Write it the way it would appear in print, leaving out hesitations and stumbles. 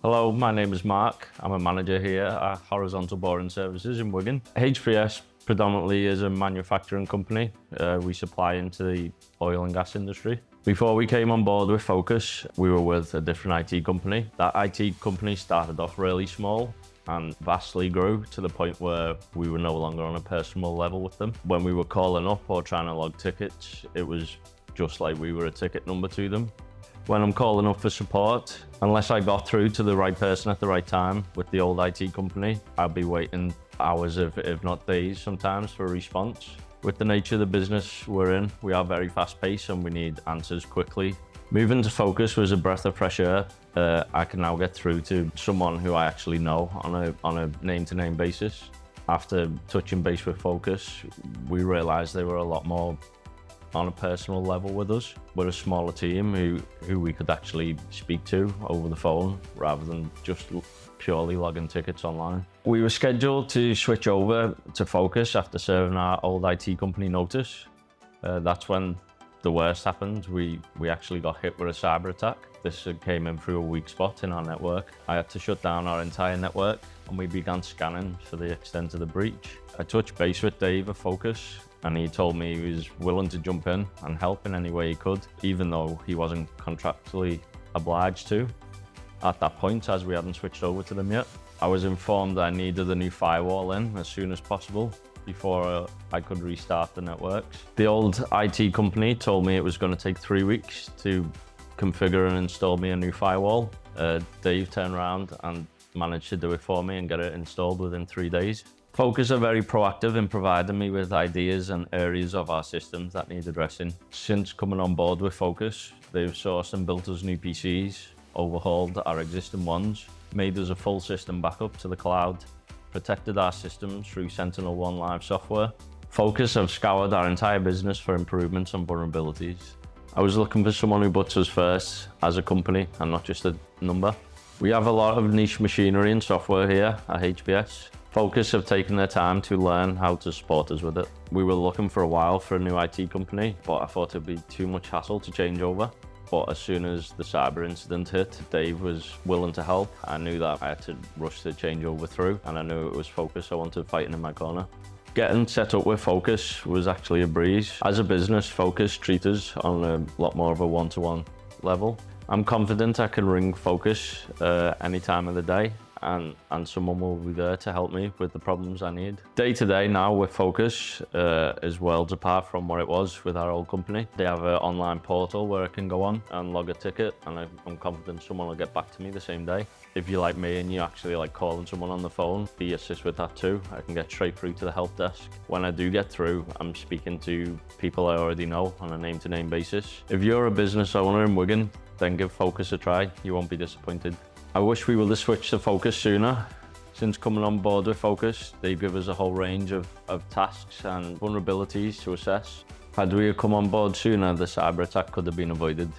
Hello, my name is Mark. I'm a manager here at Horizontal Boring Services in Wigan. HBS predominantly is a manufacturing company. We supply into the oil and gas industry. Before we came on board with Focus, we were with a different IT company. That IT company started off really small and vastly grew to the point where we were no longer on a personal level with them. When we were calling up or trying to log tickets, it was just like we were a ticket number to them. When I'm calling up for support, unless I got through to the right person at the right time with the old IT company, I'd be waiting hours, if not days sometimes, for a response. With the nature of the business we're in, we are very fast-paced and we need answers quickly. Moving to Focus was a breath of fresh air. I can now get through to someone who I actually know on a name-to-name basis. After touching base with Focus, we realised they were a lot more on a personal level with us. We're a smaller team who we could actually speak to over the phone rather than just purely logging tickets online. We were scheduled to switch over to Focus after serving our old IT company notice. That's when the worst happened. We actually got hit with a cyber attack. This came in through a weak spot in our network. I had to shut down our entire network and we began scanning for the extent of the breach. I touched base with Dave at Focus and he told me he was willing to jump in and help in any way he could, even though he wasn't contractually obliged to at that point, as we hadn't switched over to them yet. I was informed I needed a new firewall in as soon as possible before I could restart the networks. The old IT company told me it was going to take 3 weeks to configure and install me a new firewall. Dave turned around and managed to do it for me and get it installed within 3 days. Focus are very proactive in providing me with ideas and areas of our systems that need addressing. Since coming on board with Focus, they've sourced and built us new PCs, overhauled our existing ones, made us a full system backup to the cloud, protected our systems through SentinelOne Live software. Focus have scoured our entire business for improvements and vulnerabilities. I was looking for someone who puts us first as a company and not just a number. We have a lot of niche machinery and software here at HBS. Focus have taken their time to learn how to support us with it. We were looking for a while for a new IT company, but I thought it'd be too much hassle to change over. But as soon as the cyber incident hit, Dave was willing to help. I knew that I had to rush the changeover through, and I knew it was Focus I wanted fighting in my corner. Getting set up with Focus was actually a breeze. As a business, Focus treat us on a lot more of a one-to-one level. I'm confident I can ring Focus any time of the day and someone will be there to help me with the problems I need. Day to day now with Focus is worlds apart from where it was with our old company. They have an online portal where I can go on and log a ticket and I'm confident someone will get back to me the same day. If you're like me and you actually like calling someone on the phone, we assist with that too. I can get straight through to the help desk. When I do get through, I'm speaking to people I already know on a name-to-name basis. If you're a business owner in Wigan, then give Focus a try. You won't be disappointed. I wish we would have switched to Focus sooner. Since coming on board with Focus, they give us a whole range of tasks and vulnerabilities to assess. Had we come on board sooner, the cyber attack could have been avoided.